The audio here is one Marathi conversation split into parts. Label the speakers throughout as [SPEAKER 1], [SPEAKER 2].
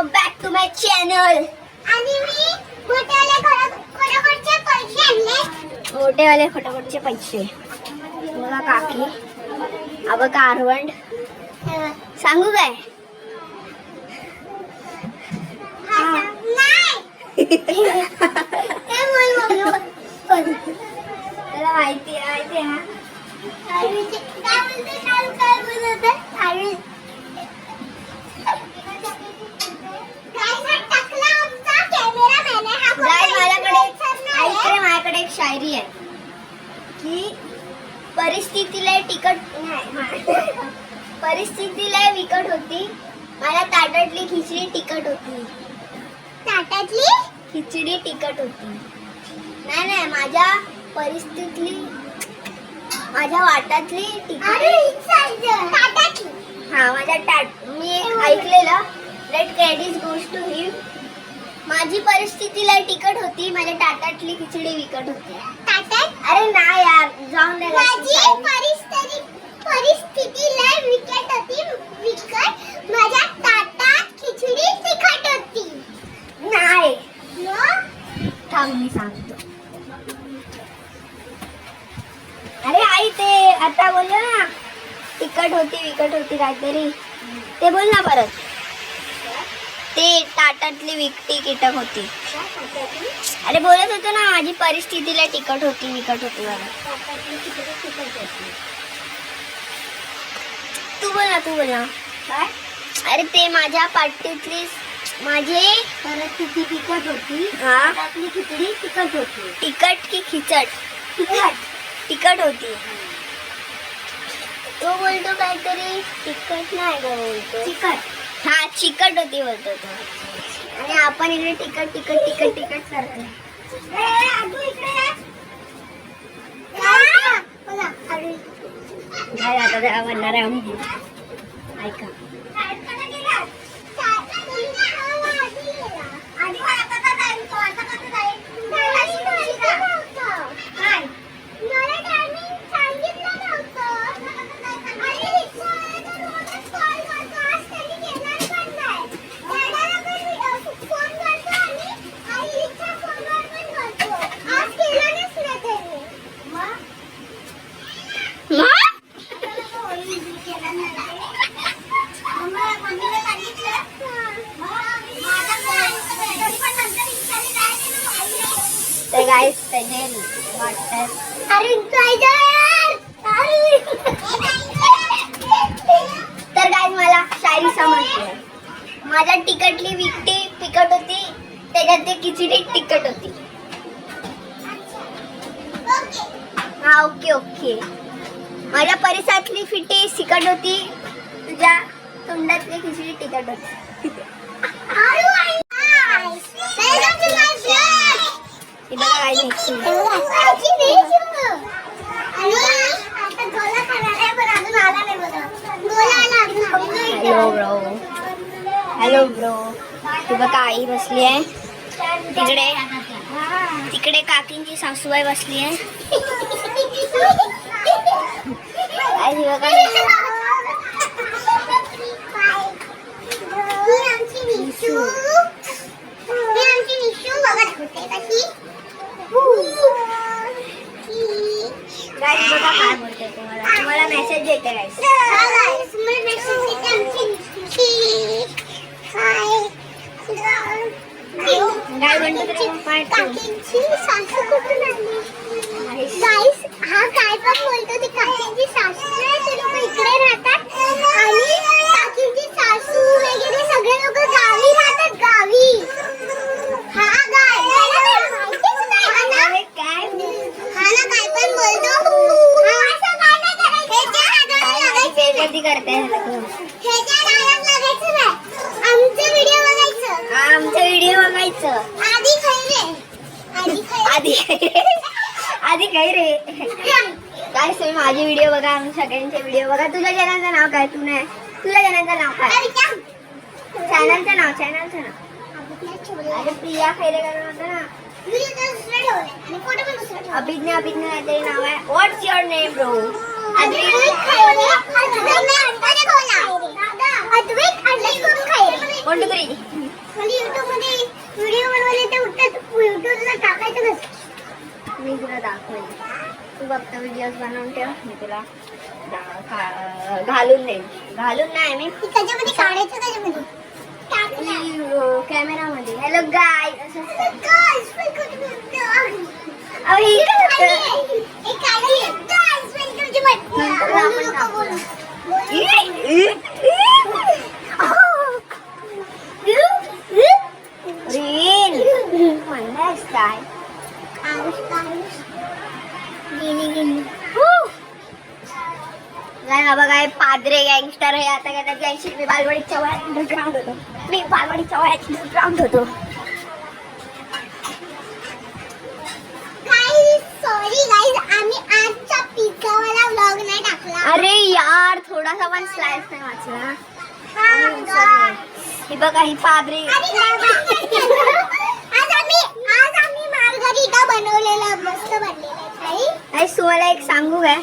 [SPEAKER 1] Welcome back to my channel.
[SPEAKER 2] आणि मी मोठेवाले पैसे आणले.
[SPEAKER 1] मोठेवाले फटाफटचे पैसे. बघा काकी, अब कारवंड सांगू काय? त्याला माहिती आहे ना. माझ्याकडे एक शायरी आहे की परिस्थितीला विकट होती, माझ्या ताटातली खिचडी तिखट होती.
[SPEAKER 2] ताटातली
[SPEAKER 1] खिचडी तिखट होती. नाही, माझ्या परिस्थितीतली, माझ्या वाटातली
[SPEAKER 2] ताटातली.
[SPEAKER 1] हा, माझ्या मी ऐकलेलं. लेट क्रेडिट गोज टू हिम. माझी परिस्थितीला तिखट होती, माझ्या ताटातली खिचडी विकट होती.
[SPEAKER 2] ताटात
[SPEAKER 1] अरे ना यार, जाऊन दे.
[SPEAKER 2] माझी परिस्थितीला विकट होती, विकट. माझ्या ताटात खिचडी तिखट होती.
[SPEAKER 1] नाही,
[SPEAKER 2] मग
[SPEAKER 1] थांब मी सांगतो. अरे आई, ते आता बोललो ना, तिखट होती विकट होती काहीतरी, ते बोल ना परत. ते ताटातली विकटी कीटक होती. अरे बोलत होतो ना, माझी परिस्थितीला तिखट होती विकट होती. तू बोल ना.
[SPEAKER 2] काय?
[SPEAKER 1] अरे ते माझ्या पाठीतली माझी
[SPEAKER 2] परिस्थिती तिखट होती.
[SPEAKER 1] हा,
[SPEAKER 2] ताटातली खिचडी तिखट होती.
[SPEAKER 1] तिखट की खिचट? तिखट होती. तो बोलतो काहीतरी तिखट नाही बोलतो.
[SPEAKER 2] तिखट.
[SPEAKER 1] हा, चिकट होती बोलतो तो. आणि आपण इकडे तिखट करतो. काय आता त्या म्हणणार आहे आम्ही. ऐका, तर गाईस त्याने वाटतं. तर गाईस मला शायरी समजते. माझ्या तिकटली विकटी पिकट होती, त्याच्यात ते खिचडी तिखट होती. हा, ओके. माझ्या परिसरातली फिटी सिकट होती, तुझ्या तोंडातली खिचडी तिखट होती. हे बघा काय हॅलो ब्रो. हे बघा आई बसली आहे तिकडे काकींची सासूबाई बसली आहे. बघा काय बोलते तुम्हाला मेसेज देते गाईस. काय म्हणतो
[SPEAKER 2] काकींची सासू कुठून आली? गाईस, हा काय पण बोलतो. ती काकींची सासू नाही, ते लोक इकडे राहतात आणि काकींची सासू वगैरे सगळे लोक गावी राहतात. गावी. हा गाय माहितीच नाही. काय काय पण बोलतो. असं काय नाही करायचं. ह्याच्या हातात लागायचं
[SPEAKER 1] करते.
[SPEAKER 2] ह्याच्या हातात लागायचं नाही. आमचा व्हिडिओ बघायचं.
[SPEAKER 1] आमचा व्हिडिओ बघायचं. आधी काय रे काय सोय. माझे व्हिडिओ बघा, आम्ही सगळ्यांचे व्हिडिओ बघा. तुझ्या चॅनलचं नाव काय? तुझ्या चॅनलचं नाव काय? चॅनलचं नाव अरे प्रिया खैरेकर होतं ना. अभिज्ञा काहीतरी नाव आहे. व्हॉट्स युअर नेम ब्रो? 1 2 3
[SPEAKER 2] मला YouTube मध्ये व्हिडिओ बनवले ते उठतात YouTubeला टाकायचं कसं
[SPEAKER 1] मी तुला दाखवेन. तू फक्त व्हिडिओज बनवून ठेव, मी तुला घालून देईन. घालून नाही मी
[SPEAKER 2] ती त्याच्यामध्ये काढायचं त्याच्यामध्ये टाकलं
[SPEAKER 1] कॅमेरामध्ये. हॅलो गाय असं
[SPEAKER 2] गाइस वेलकम टू
[SPEAKER 1] अहो, हे काय होतं?
[SPEAKER 2] एक काढली गाइस वेलकम टू माय
[SPEAKER 1] नंतर आपण टाकू. रील म्हणलास काय? नाही बाबा, काय पादरे गँगस्टर आहे आता. काय त्याच्या ऐंशी मी बालवाडीच्या वयात अंडरग्राऊंड होतो. मी बालवाडीच्या वयात अंडरग्राऊंड होतो.
[SPEAKER 2] सॉरी गाइस आम्ही आजचा पिझ्झावाला व्लॉग नाही टाकला.
[SPEAKER 1] अरे यार, थोडासा पण स्लाइस नाही वाचला. हे बघा, ही पादरे.
[SPEAKER 2] आज आम्ही मार्गरिटा बनवलेला मस्त बनलेला आहे.
[SPEAKER 1] तुम्हाला एक सांगू काय?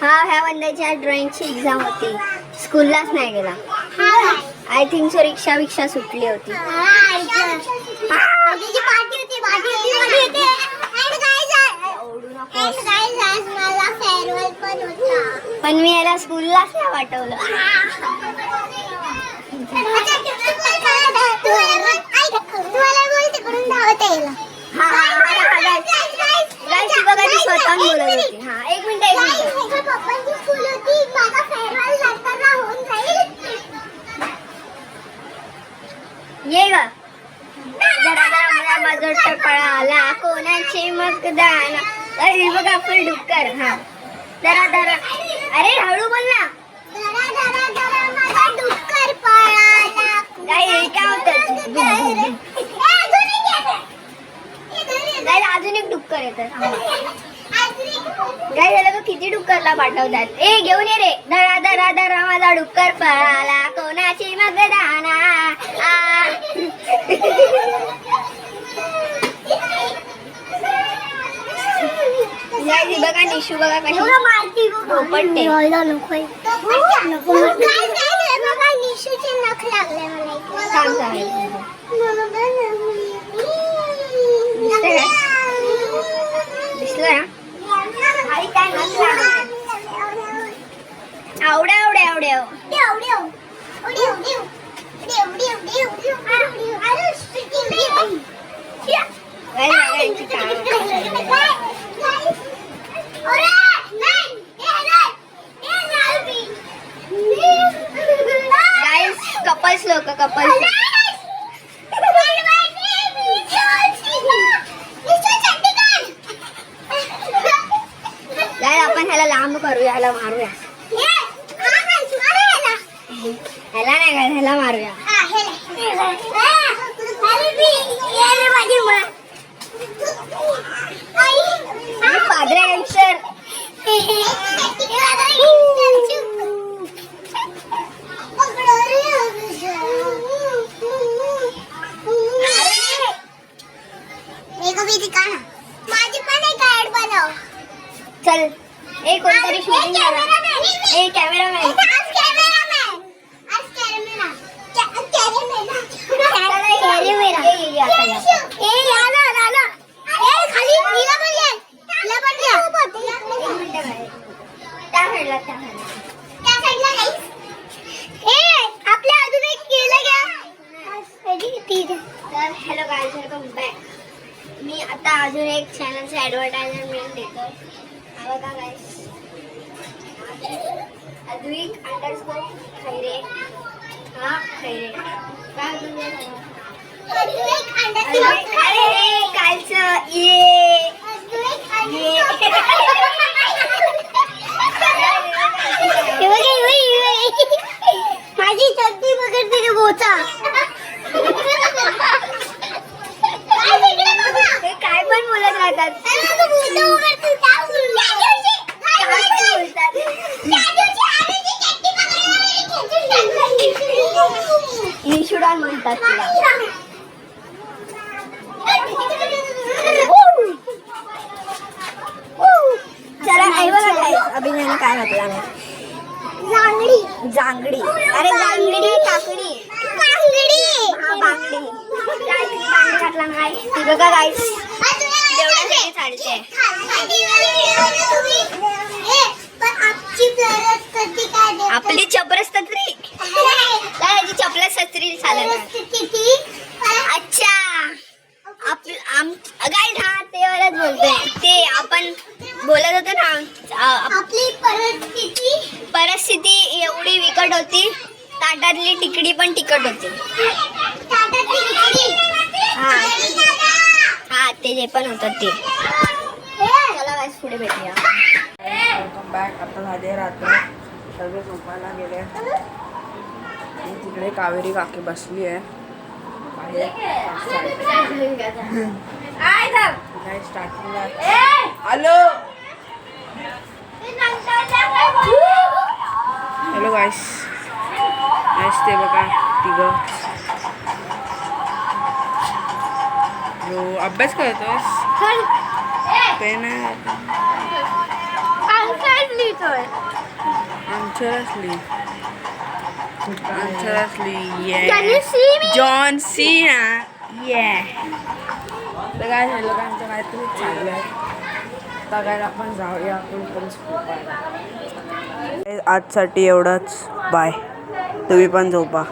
[SPEAKER 1] ह्या वंदाची ड्रॉइंगची एक्झाम होती. स्कूललाच नाही गेला. आय थिंक सो रिक्षा सुटली होती. पण मी याला स्कूललाच नाही पाठवलं. बघा, ती स्वतःहून बोलत होती. हा, एक मिनिट.
[SPEAKER 2] पप्पांची स्कूल होती. माझा फेअरवेल नंतर होऊन जाईल.
[SPEAKER 1] ये ग. जरा मला माझा टपळा आला कोणाचे मतदान. अरे बघा, फुल डुक्कर. हा, जरा अरे हळू बोल ना.
[SPEAKER 2] माझा डुक्कर पळाला.
[SPEAKER 1] काय होतं? अजून एक डुक्कर येतं. काय झालं ग? किती डुक्करला पाठवतात? ए, घेऊन ये रे. धरा माझा डुक्कर पळाला कोणाची मतदाना. बघा, निशू बघा कशी पोपटते.
[SPEAKER 2] निशूचे नख लागले मला.
[SPEAKER 1] काम करायचं. दिसलं ना? आई काय नस लागले. आवड्या. कपल्स लोक आपण ह्याला लांब करूया, ह्याला मारूया. ह्याला नाही का, ह्याला मारूया. पादरे गँगस्टर.
[SPEAKER 2] माझी पण एक ऍड बनव.
[SPEAKER 1] चल, एक कोणतरी शूटिंग करा. ए, cameraman. Hello guys, welcome back. मी आता अजून एक चॅनलचे ॲडव्हर्टाइजमेंट देतो. बघा गाईज, अद्विक _ खैरे. हा, खैरे. काय तुझे कालचं
[SPEAKER 2] माझी चड्डी बघत तिथे बोचा.
[SPEAKER 1] काय पण बोलत राहतात. निशुडान म्हणतात तिला. चला, बघा काय अभिनयाने काय म्हटलं नाही.
[SPEAKER 2] जांगडी.
[SPEAKER 1] जांगडी. अरे जांगडी, काकडी.
[SPEAKER 2] कांगडी.
[SPEAKER 1] बांगडी घातला नाही ती बघा गाईस जेवढ्यासाठी चालते आपली चपरस तत्री ह्याची चपला सत्री चालत अच्छा गाईस हा ते वालाच बोलतोय ते आपण बोलत होतो ना
[SPEAKER 2] आपली
[SPEAKER 1] परिस्थिती एवढी विकट होती ताटातली तिकडी पण तिखट होती हा हा ते जे पण होतं ते चला गाईस पुढे भेटूया
[SPEAKER 3] वेलकम बॅक. आता झाली रात्र सगळे झोपायला गेले आणि तिकडे कावेरी काकी बसली आहे स्टार्टिंगला हॅलो हॅलो गाईस गाईस ते बघा तिघं जो अभ्यास करतोस पेन जॉन सीना तर काय हे लोकांचं काहीतरी चाललं आहे बघायला आपण जाऊया आपण पण झोपायला आजसाठी एवढंच बाय तुम्ही पण झोपा